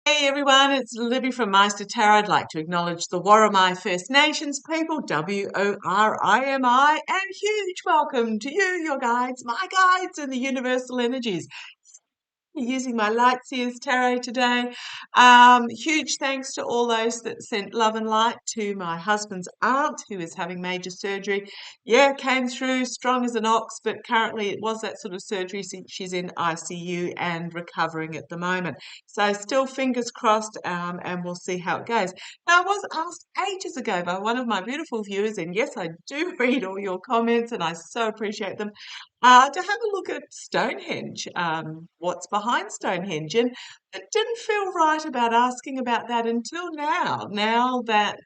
Hey everyone, it's Libby from Meister Tarot. I'd like to acknowledge the Worimi First Nations people, WORIMI, and huge welcome to you, your guides, my guides, and the universal energies. Using my light seers tarot today. Huge thanks to all those that sent love and light to my husband's aunt who is having major surgery. Yeah, came through strong as an ox, but currently it was that sort of surgery since she's in ICU and recovering at the moment. So still fingers crossed, and we'll see how it goes. Now, I was asked ages ago by one of my beautiful viewers, and yes, I do read all your comments and I so appreciate them, to have a look at Stonehenge, what's behind Stonehenge. And it didn't feel right about asking about that until now. Now that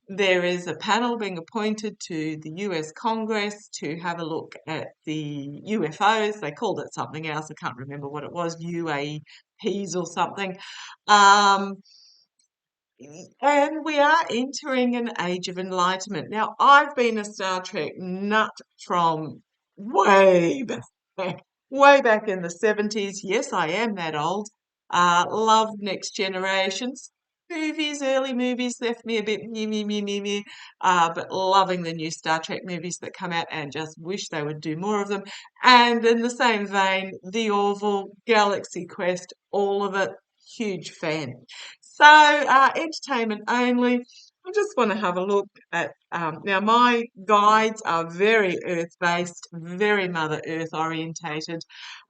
there is a panel being appointed to the US Congress to have a look at the UFOs. They called it something else. I can't remember what it was, UAPs or something. Um, and we are entering an age of enlightenment. Now, I've been a Star Trek nut from way back, way back in the 70s. Yes, I am that old. Loved Next Generations. Movies, early movies left me a bit me. But loving the new Star Trek movies that come out and just wish they would do more of them. And in the same vein, The Orville, Galaxy Quest, all of it, huge fan. So, entertainment only. I just want to have a look at, now my guides are very earth-based, very Mother Earth orientated.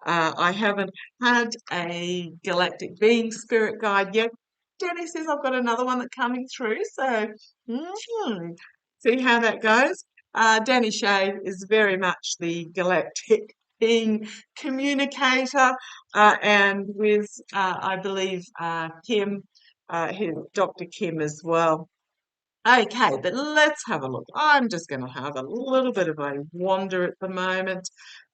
I haven't had a galactic being spirit guide yet. Danny says I've got another one that's coming through, so see how that goes. Danny Shea is very much the galactic being communicator, and with, I believe, Kim, Dr. Kim as well. Okay, but let's have a look. I'm just going to have a little bit of a wander at the moment.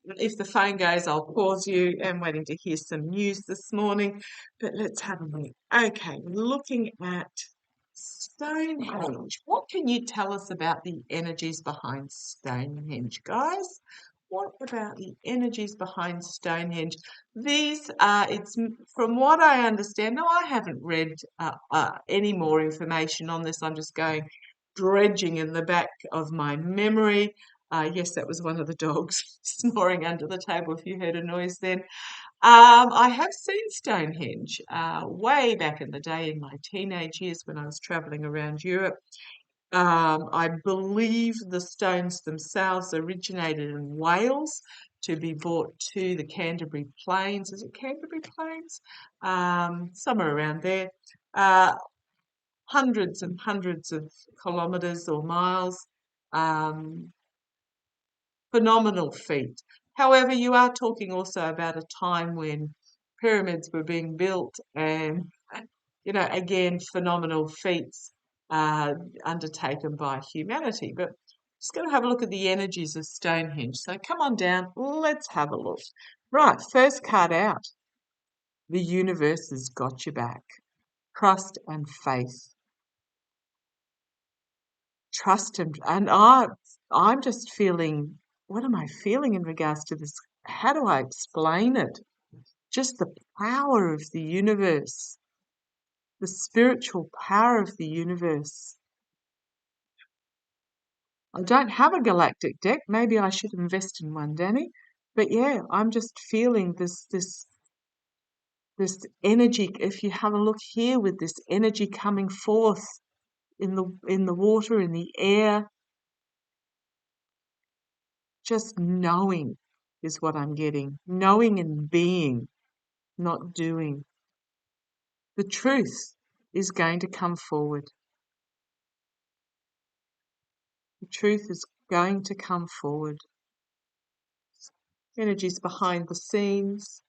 If the phone goes, I'll pause you. I'm waiting to hear some news this morning, but let's have a look. Okay, looking at Stonehenge. What can you tell us about the energies behind Stonehenge, guys? What about the energies behind Stonehenge? These are, from what I understand, now I haven't read any more information on this. I'm just going dredging in the back of my memory. Yes, that was one of the dogs snoring under the table, if you heard a noise then. I have seen Stonehenge way back in the day in my teenage years when I was travelling around Europe. I believe the stones themselves originated in Wales to be brought to the Canterbury Plains. Is it Canterbury Plains? Somewhere around there. Uh, Hundreds and hundreds of kilometres or miles. Um, Phenomenal feat. However, you are talking also about a time when pyramids were being built and, again, phenomenal feats uh, undertaken by humanity. But just going to have a look at the energies of Stonehenge. So come on down, let's have a look. Right, first card out. The universe has got your back. Trust and faith. Trust and I'm just feeling, what am I feeling in regards to this? How do I explain it? Just the power of the universe, the spiritual power of the universe. I don't have a galactic deck. Maybe I should invest in one, Danny. But yeah, I'm just feeling this energy. If you have a look here with this energy coming forth in the water, in the air, just knowing is what I'm getting. Knowing and being, not doing. The truth is going to come forward. The truth is going to come forward. Energies behind the scenes.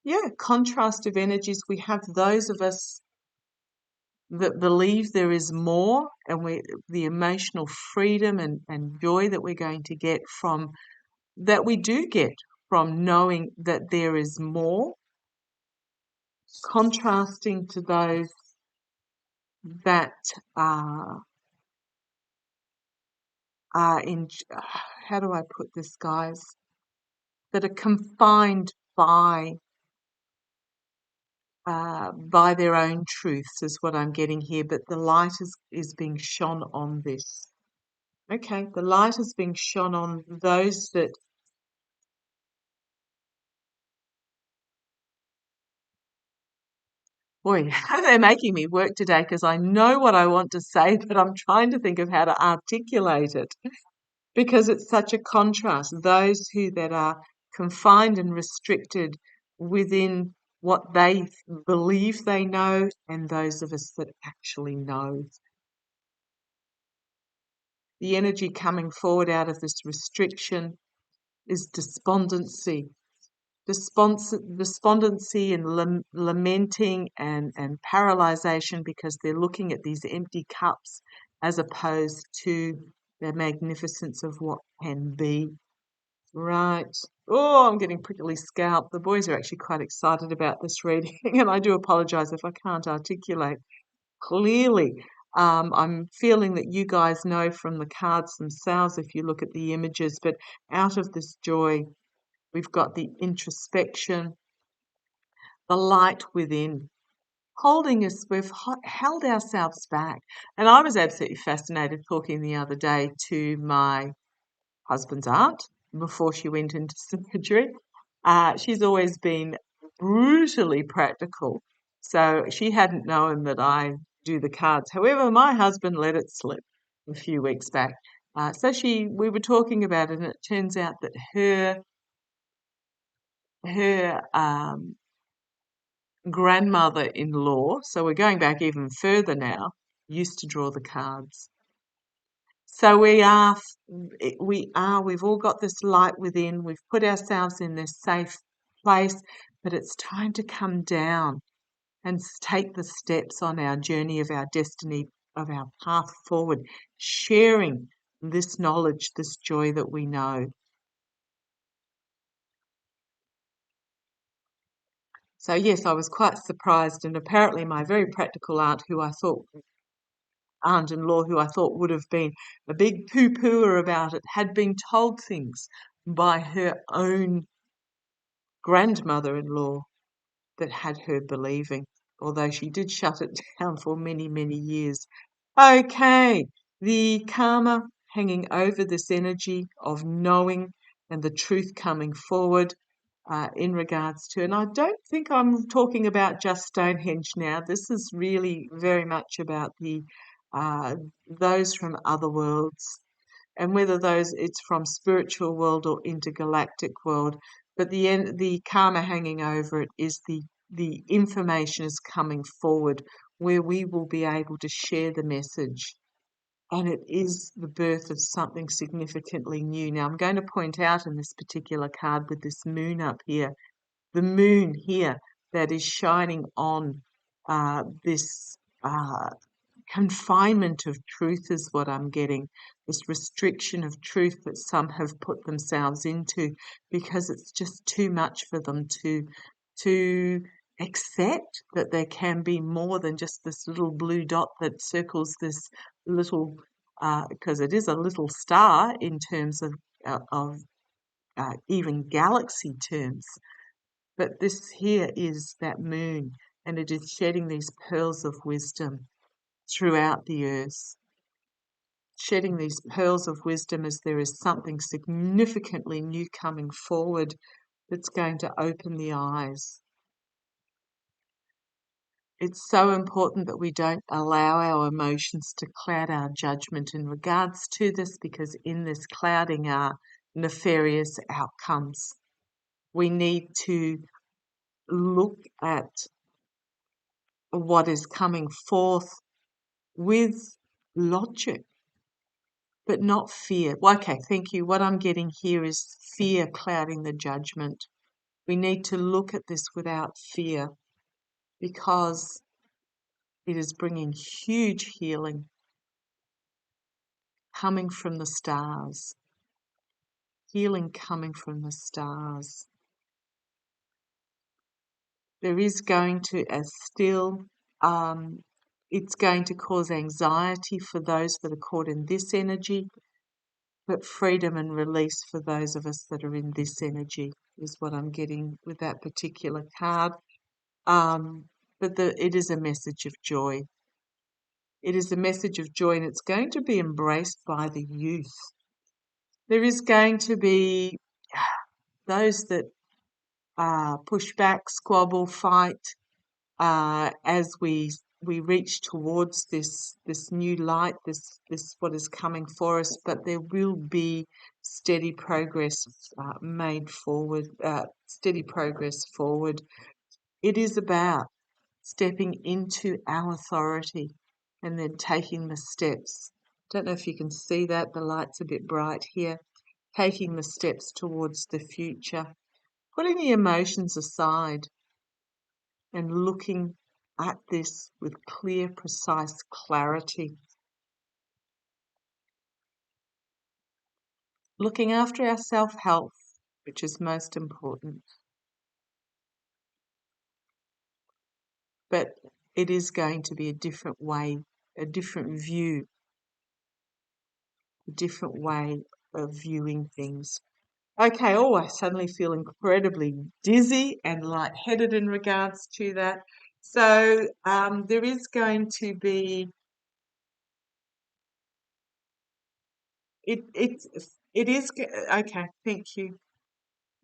Yeah, contrast of energies. We have those of us that believe there is more, and the emotional freedom and joy that we're going to get from, that we do get from knowing that there is more, contrasting to those that are in, how do I put this, guys, that are confined by by their own truths is what I'm getting here, but the light is being shone on this. Okay, the light is being shone on those that, boy, they're making me work today because I know what I want to say, but I'm trying to think of how to articulate it because it's such a contrast. Those who that are confined and restricted within what they believe they know, and those of us that actually know. The energy coming forward out of this restriction is despondency. Despondency and lamenting and paralyzation because they're looking at these empty cups as opposed to the magnificence of what can be. Right. Oh, I'm getting prickly scalp. The boys are actually quite excited about this reading, and I do apologize if I can't articulate clearly. I'm feeling that you guys know from the cards themselves if you look at the images, but out of this joy, we've got the introspection, the light within, holding us. We've held ourselves back. And I was absolutely fascinated talking the other day to my husband's aunt before she went into surgery. She's always been brutally practical, so she hadn't known that I do the cards. However, my husband let it slip a few weeks back. So we were talking about it, and it turns out that her grandmother-in-law, so we're going back even further now, used to draw the cards. So we've all got this light within, we've put ourselves in this safe place, but it's time to come down and take the steps on our journey of our destiny, of our path forward, sharing this knowledge, this joy that we know. So yes, I was quite surprised, and apparently my very practical aunt-in-law, who I thought would have been a big poo-pooer about it, had been told things by her own grandmother-in-law that had her believing, although she did shut it down for many, many years. Okay, the karma hanging over this energy of knowing and the truth coming forward in regards to, and I don't think I'm talking about just Stonehenge now. This is really very much about the uh, those from other worlds, and whether those it's from spiritual world or intergalactic world. But the karma hanging over it is the information is coming forward where we will be able to share the message. And it is the birth of something significantly new. Now, I'm going to point out in this particular card with this moon up here, the moon here that is shining on this confinement of truth is what I'm getting. This restriction of truth that some have put themselves into because it's just too much for them to accept that there can be more than just this little blue dot that circles this little because it is a little star in terms of even galaxy terms. But this here is that moon, and it is shedding these pearls of wisdom throughout the earth, shedding these pearls of wisdom as there is something significantly new coming forward that's going to open the eyes. It's so important that we don't allow our emotions to cloud our judgment in regards to this, because in this clouding are nefarious outcomes. We need to look at what is coming forth with logic, but not fear. Well, okay, thank you. What I'm getting here is fear clouding the judgment. We need to look at this without fear because it is bringing huge healing coming from the stars. Healing coming from the stars. There is going to, as still, it's going to cause anxiety for those that are caught in this energy, but freedom and release for those of us that are in this energy is what I'm getting with that particular card. but it is a message of joy. It is a message of joy, and it's going to be embraced by the youth. There is going to be those that push back, squabble, fight, as we reach towards this new light, this what is coming for us. But there will be steady progress made forward, steady progress forward. It is about stepping into our authority and then taking the steps. Don't know if you can see that, the light's a bit bright here. Taking the steps towards the future, putting the emotions aside and looking at this with clear, precise clarity. Looking after our self-health, which is most important. But it is going to be a different way, a different view, a different way of viewing things. Okay, oh, I suddenly feel incredibly dizzy and lightheaded in regards to that. So there is going to be, it is, okay, thank you.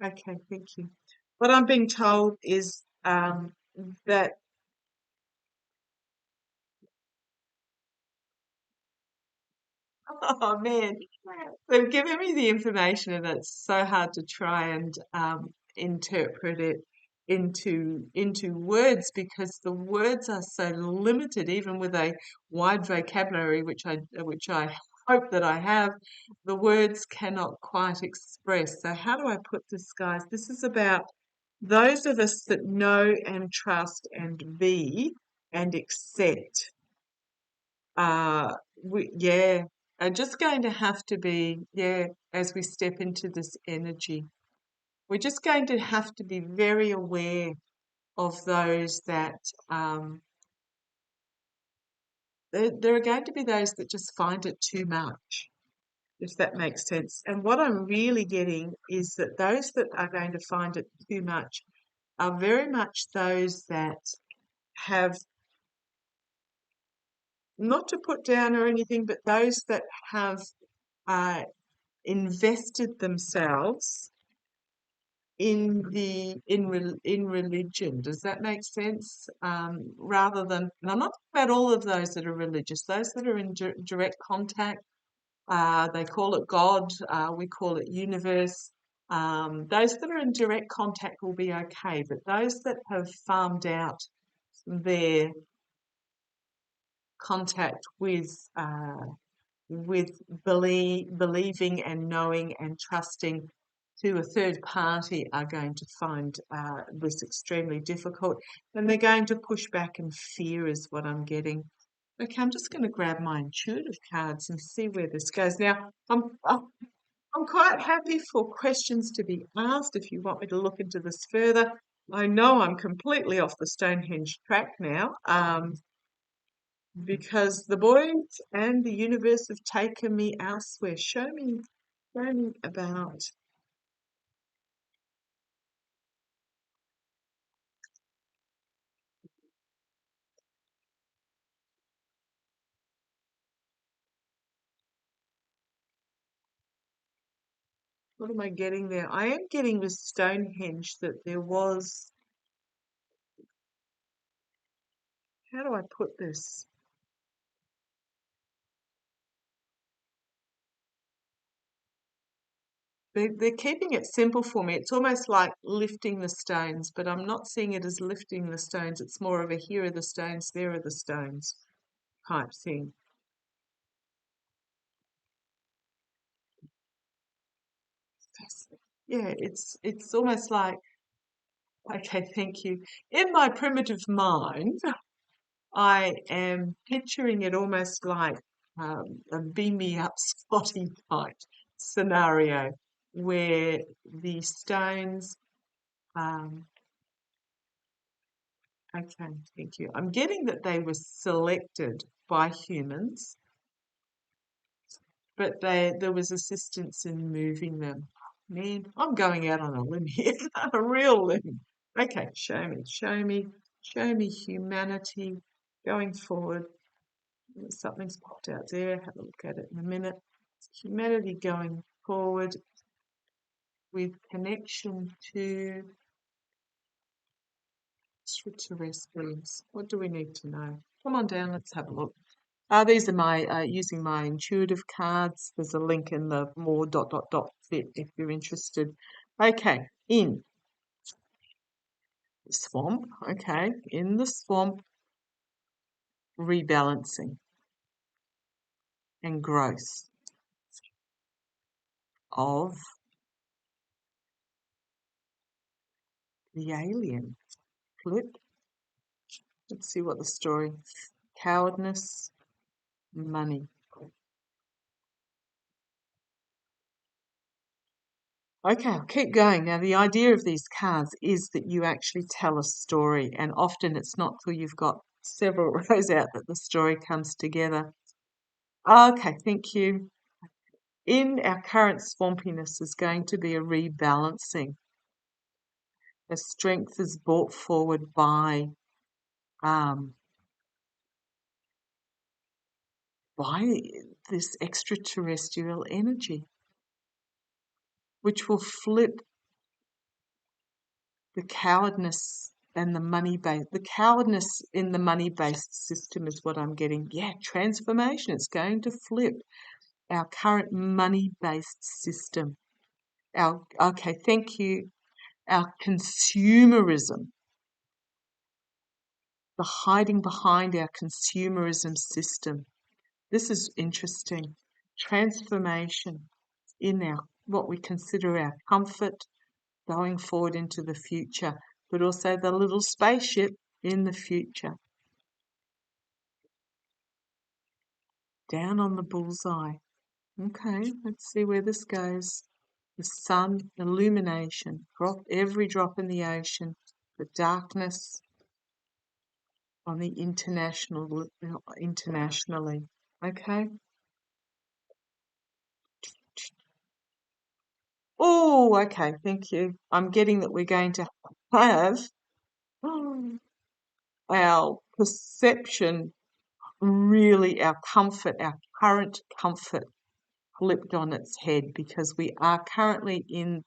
Okay, thank you. What I'm being told is that, oh man, they've given me the information and it's so hard to try and interpret it into words because the words are so limited, even with a wide vocabulary, which I hope that I have, the words cannot quite express. So how do I put this, guys? This is about those of us that know and trust and be and accept. Yeah, are just going to have to be, yeah, as we step into this energy, we're just going to have to be very aware of those that, there are going to be those that just find it too much, if that makes sense. And what I'm really getting is that those that are going to find it too much are very much those that have, not to put down or anything, but those that have uh, invested themselves in religion. Does that make sense? Rather than, and I'm not talking about all of those that are religious, those that are in direct contact. They call it God. We call it universe. Those that are in direct contact will be okay, but those that have farmed out their contact with believing and knowing and trusting to a third party are going to find this extremely difficult, and they're going to push back and fear is what I'm getting. Okay, I'm just going to grab my intuitive cards and see where this goes. Now, I'm quite happy for questions to be asked if you want me to look into this further. I know I'm completely off the Stonehenge track now. Because the boys and the universe have taken me elsewhere. Show me about. What am I getting there? I am getting with Stonehenge that there was, how do I put this? They're keeping it simple for me. It's almost like lifting the stones, but I'm not seeing it as lifting the stones. It's more of a here are the stones, there are the stones type thing. Yeah, it's almost like, okay, thank you. In my primitive mind, I am picturing it almost like a beam me up spotty type scenario where the stones, um, okay, thank you. I'm getting that they were selected by humans, but there was assistance in moving them. Man, I'm going out on a limb here, a real limb. Okay, show me, show me, Show me humanity going forward. Something's popped out there. Have a look at it in a minute. Humanity going forward with connection to extraterrestrials. What do we need to know? Come on down, let's have a look. These are my using my intuitive cards. There's a link in the more fit if you're interested. Okay, in the swamp. Okay, in the swamp, rebalancing and growth of the alien. Flip. Let's see what the story. Cowardness, money. Okay, I'll keep going. Now, the idea of these cards is that you actually tell a story, and often it's not till you've got several rows out that the story comes together. Okay, thank you. In our current swampiness is going to be a rebalancing. The strength is brought forward by this extraterrestrial energy, which will flip the cowardness and the the cowardness in the money-based system is what I'm getting. Yeah, transformation. It's going to flip our current money-based system. Okay, thank you. Our consumerism, the hiding behind our consumerism system. This is interesting. Transformation in our what we consider our comfort going forward into the future, but also the little spaceship in the future. Down on the bullseye. Okay, let's see where this goes. The sun, illumination, every drop in the ocean, the darkness on the internationally. Okay. Oh, okay, thank you. I'm getting that we're going to have our perception, really our comfort, our current comfort flipped on its head, because we are currently in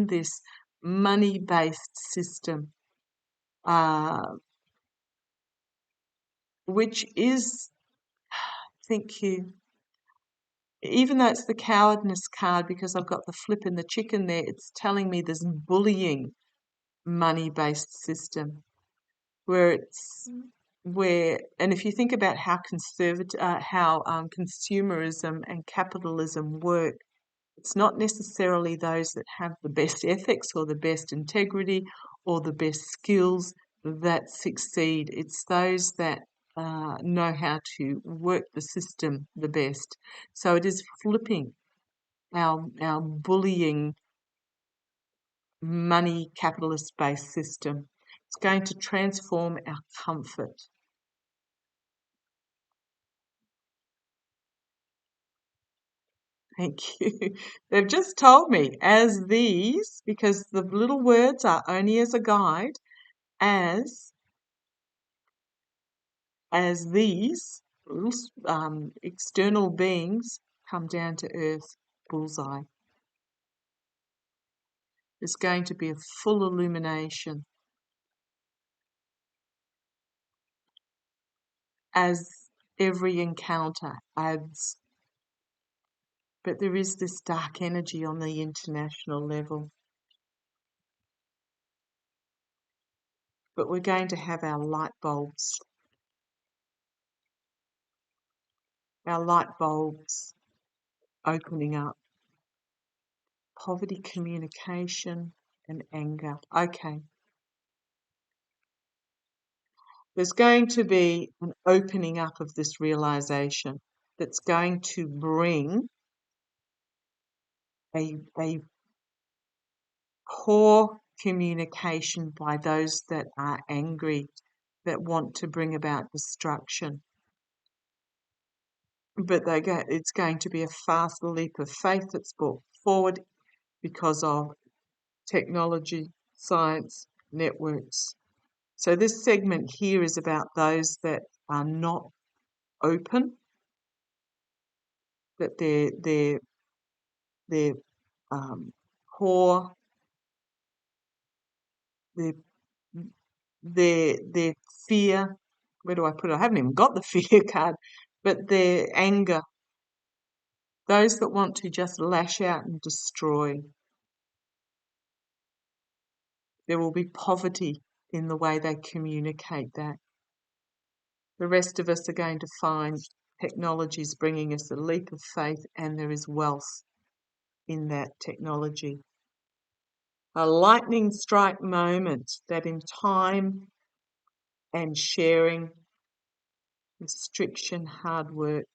this money-based system, which is, thank you, even though it's the cowardness card, because I've got the flip and the chicken there, it's telling me this bullying money-based system where and if you think about how consumerism and capitalism work, it's not necessarily those that have the best ethics or the best integrity or the best skills that succeed. It's those that know how to work the system the best. So it is flipping our bullying money capitalist based system. It's going to transform our comfort. Thank you. They've just told me as these, because the little words are only as a guide, as these little external beings come down to earth, bullseye. There's going to be a full illumination as every encounter adds. But there is this dark energy on the international level. But we're going to have our light bulbs opening up. Poverty, communication, and anger. Okay. There's going to be an opening up of this realization that's going to bring a poor communication by those that are angry, that want to bring about destruction. But it's going to be a fast leap of faith that's brought forward because of technology, science, networks. So this segment here is about those that are not open, that their core, their their fear. Where do I put it? I haven't even got the fear card, but their anger. Those that want to just lash out and destroy. There will be poverty in the way they communicate that. The rest of us are going to find technology is bringing us a leap of faith, and there is wealth in that technology. A lightning strike moment that in time and sharing, restriction, hard work.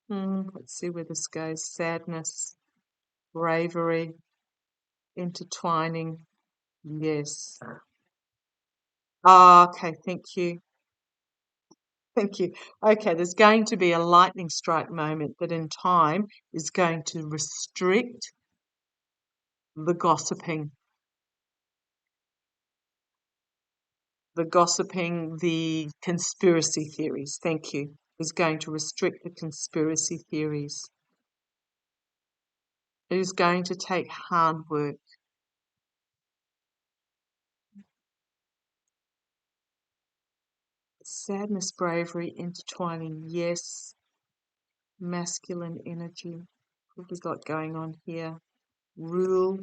Let's see where this goes. Sadness, bravery, intertwining. Yes. Okay, thank you. Thank you. Okay, there's going to be a lightning strike moment that in time is going to restrict the gossiping, the conspiracy theories. Thank you. Is going to restrict the conspiracy theories. It is going to take hard work. Sadness, bravery, intertwining. Yes. Masculine energy. What have we got going on here? Rule,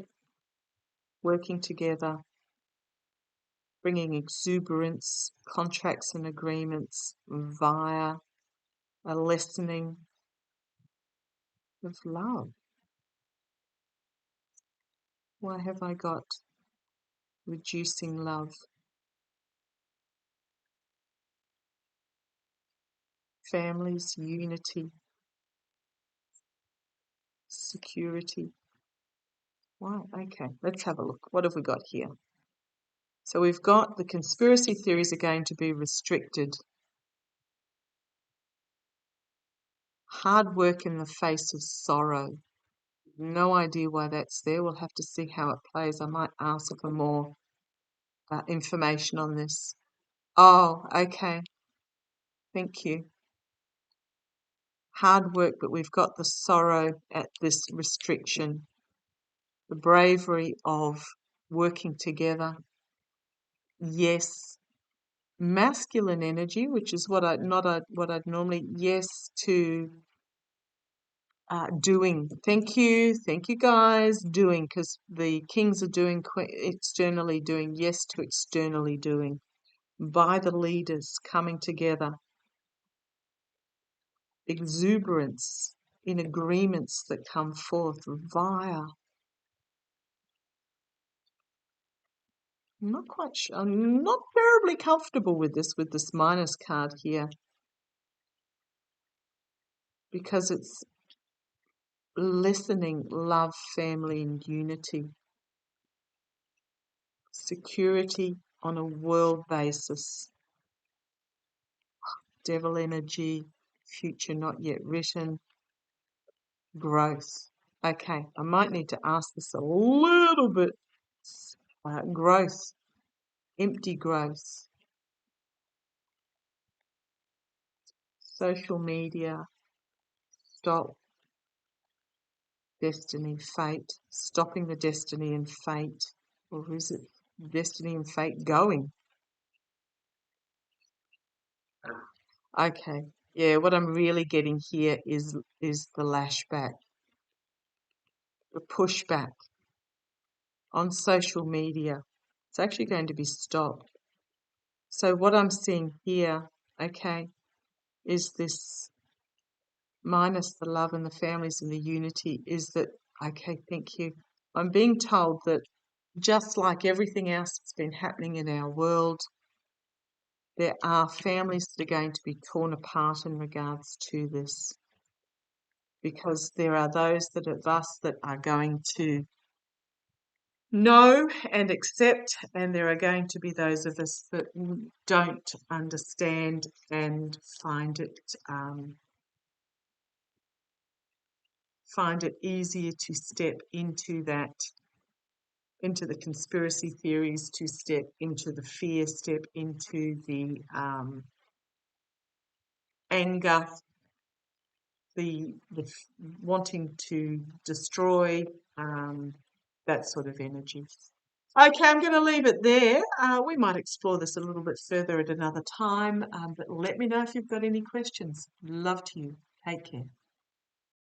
working together, bringing exuberance, contracts and agreements via a lessening of love. Why have I got reducing love? Families, unity, security. Wow, okay, let's have a look. What have we got here? So we've got the conspiracy theories are going to be restricted. Hard work in the face of sorrow. No idea why that's there. We'll have to see how it plays. I might ask for more information on this. Oh, okay. Thank you. Hard work, but we've got the sorrow at this restriction. The bravery of working together. Yes. Masculine energy, which is what I'd normally. Yes to doing. Thank you guys. Doing, because the kings are doing externally doing. Yes to externally doing. By the leaders coming together. Exuberance in agreements that come forth via. I'm not quite sure. I'm not terribly comfortable with this minus card here, because it's listening, love, family, and unity. Security on a world basis. Devil energy, future not yet written. Growth. Okay, I might need to ask this a little bit. Growth. Empty growth. Social media. Stop. Destiny, fate. Stopping the destiny and fate. Or is it destiny and fate going? Okay. Yeah, what I'm really getting here is the lashback. The pushback on social media. It's actually going to be stopped. So what I'm seeing here, okay, is this minus the love and the families and the unity, is that, okay, thank you. I'm being told that just like everything else that's been happening in our world, there are families that are going to be torn apart in regards to this, because there are those of us that are going to know and accept, and there are going to be those of us that don't understand and find it easier to step into that into the conspiracy theories, to step into the fear, step into the anger, the wanting to destroy, that sort of energy. Okay, I'm going to leave it there. We might explore this a little bit further at another time, but let me know if you've got any questions. Love to you. Take care.